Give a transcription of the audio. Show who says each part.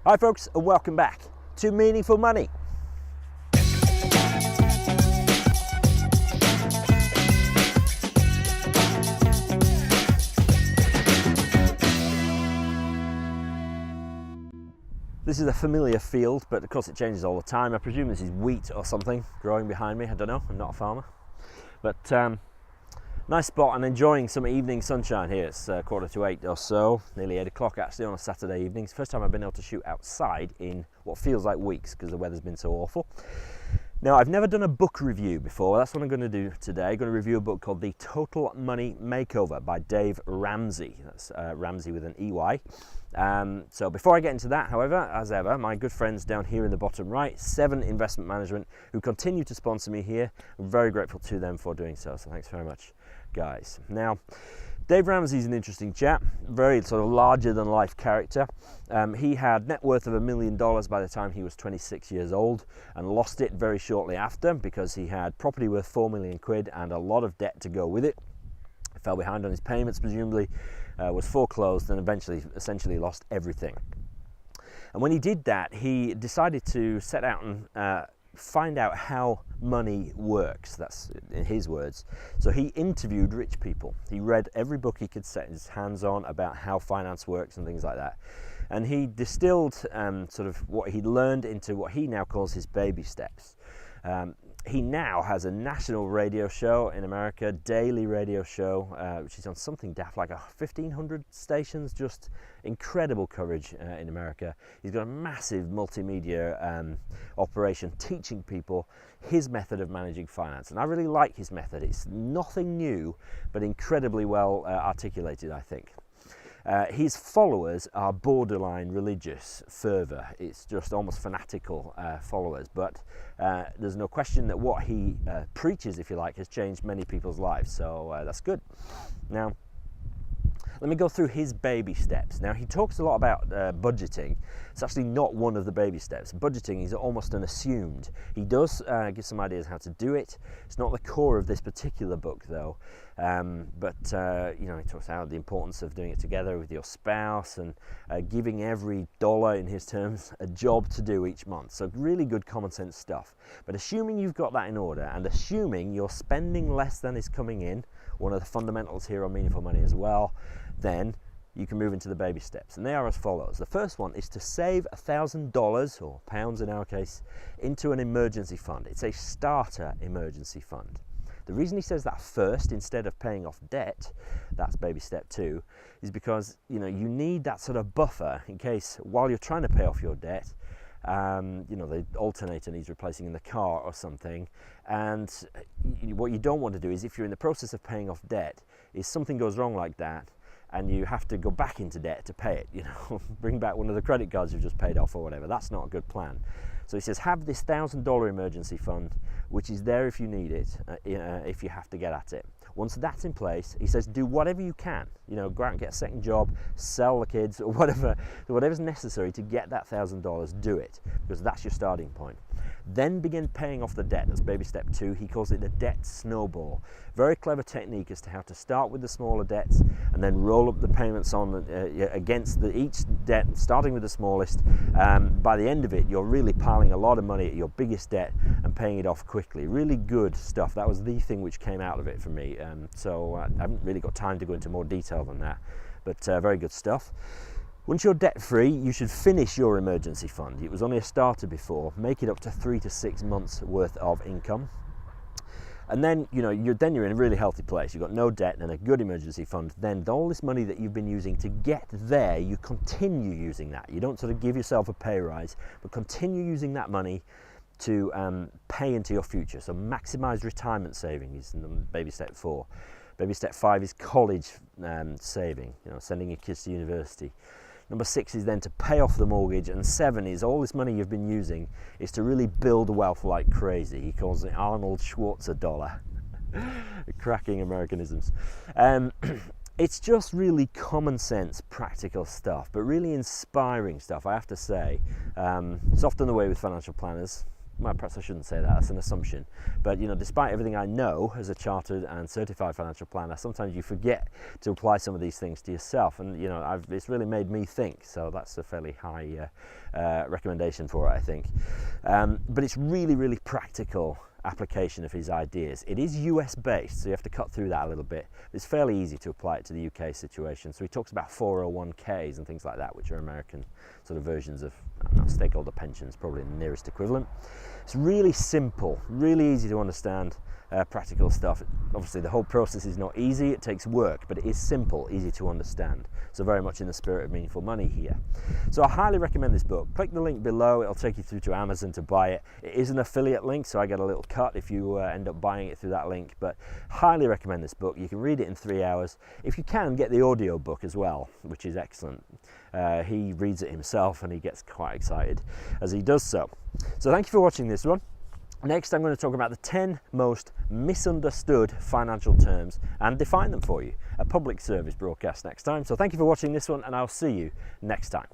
Speaker 1: Hi folks, and welcome back to Meaningful Money. This is a familiar field, but of course it changes all the time. I presume this is wheat or something growing behind me. I don't know, I'm not a farmer. But nice spot and enjoying some evening sunshine here. It's 7:45 or so, nearly 8 o'clock actually on a Saturday evening. It's the first time I've been able to shoot outside in what feels like weeks because the weather's been so awful. Now, I've never done a book review before. That's what I'm going to do today. I'm going to review a book called The Total Money Makeover by Dave Ramsey. That's Ramsey with an EY. So before I get into that, however, as ever, my good friends down here in the bottom right, Seven Investment Management, who continue to sponsor me here. I'm very grateful to them for doing so thanks very much, guys. Now, Dave Ramsey's an interesting chap, very sort of larger than life character. He had net worth of $1 million by the time he was 26 years old and lost it very shortly after because he had property worth 4 million quid and a lot of debt to go with it. Fell behind on his payments presumably, was foreclosed and eventually essentially lost everything. And when he did that, he decided to set out and find out how money works. That's in his words. So he interviewed rich people. He read every book he could set his hands on about how finance works and things like that. And he distilled sort of what he'd learned into what he now calls his baby steps. He now has a national radio show in America, daily radio show, which is on something daft like 1,500 stations, just incredible coverage in America. He's got a massive multimedia operation teaching people his method of managing finance. And I really like his method. It's nothing new, but incredibly well articulated, I think. His followers are borderline religious fervour. It's just almost fanatical followers, but there's no question that what he preaches, if you like, has changed many people's lives, so that's good. Now, let me go through his baby steps. Now, he talks a lot about budgeting. It's actually not one of the baby steps. Budgeting is almost an assumed. He does give some ideas how to do it. It's not the core of this particular book, though. But you know, he talks about the importance of doing it together with your spouse and giving every dollar, in his terms, a job to do each month. So really good common sense stuff. But assuming you've got that in order and assuming you're spending less than is coming in, one of the fundamentals here on Meaningful Money as well, then you can move into the baby steps. And they are as follows. The first one is to save $1,000, or pounds in our case, into an emergency fund. It's a starter emergency fund. The reason he says that first instead of paying off debt, that's baby step 2, is because you need that sort of buffer in case while you're trying to pay off your debt, the alternator needs replacing in the car or something, and what you don't want to do is, if you're in the process of paying off debt, is something goes wrong like that and you have to go back into debt to pay it, bring back one of the credit cards you've just paid off or whatever. That's not a good plan. So he says have this $1,000 emergency fund, which is there if you need it, if you have to get at it. Once that's in place, he says do whatever you can. Go out and get a second job, sell the kids, or whatever's necessary to get that $1,000, do it, because that's your starting point. Then begin paying off the debt. That's baby step 2. He calls it the debt snowball. Very clever technique as to how to start with the smaller debts and then roll up the payments on against each debt, starting with the smallest. By the end of it, you're really piling a lot of money at your biggest debt and paying it off quickly. Really good stuff. That was the thing which came out of it for me. So I haven't really got time to go into more detail than that, but very good stuff. Once you're debt-free, you should finish your emergency fund. It was only a starter before. Make it up to 3 to 6 months worth of income. And then, you're in a really healthy place. You've got no debt and a good emergency fund. Then all this money that you've been using to get there, you continue using that. You don't sort of give yourself a pay rise, but continue using that money to pay into your future. So maximize retirement savings is baby step 4. Baby step 5 is college saving, sending your kids to university. Number 6 is then to pay off the mortgage, and 7 is all this money you've been using is to really build wealth like crazy. He calls it Arnold Schwarzenegger dollar. Cracking Americanisms. It's just really common sense, practical stuff, but really inspiring stuff, I have to say. It's often the way with financial planners. well, perhaps I shouldn't say that, that's an assumption, but despite everything I know as a chartered and certified financial planner, sometimes you forget to apply some of these things to yourself, and it's really made me think, so that's a fairly high recommendation for it, I think. But it's really, really practical application of his ideas. It is US based, so you have to cut through that a little bit. It's fairly easy to apply it to the UK situation. So he talks about 401ks and things like that, which are American sort of versions of stakeholder pensions, probably the nearest equivalent. It's really simple, really easy to understand, practical stuff. Obviously the whole process is not easy, it takes work, but it is simple, easy to understand. So very much in the spirit of Meaningful Money here. So I highly recommend this book. Click the link below, it'll take you through to Amazon to buy it. It is an affiliate link, so I get a little cut if you end up buying it through that link, but highly recommend this book. You can read it in 3 hours. If you can, get the audio book as well, which is excellent. He reads it himself and he gets quite excited as he does so. So thank you for watching this one. Next, I'm going to talk about the 10 most misunderstood financial terms and define them for you. A public service broadcast next time. So thank you for watching this one, and I'll see you next time.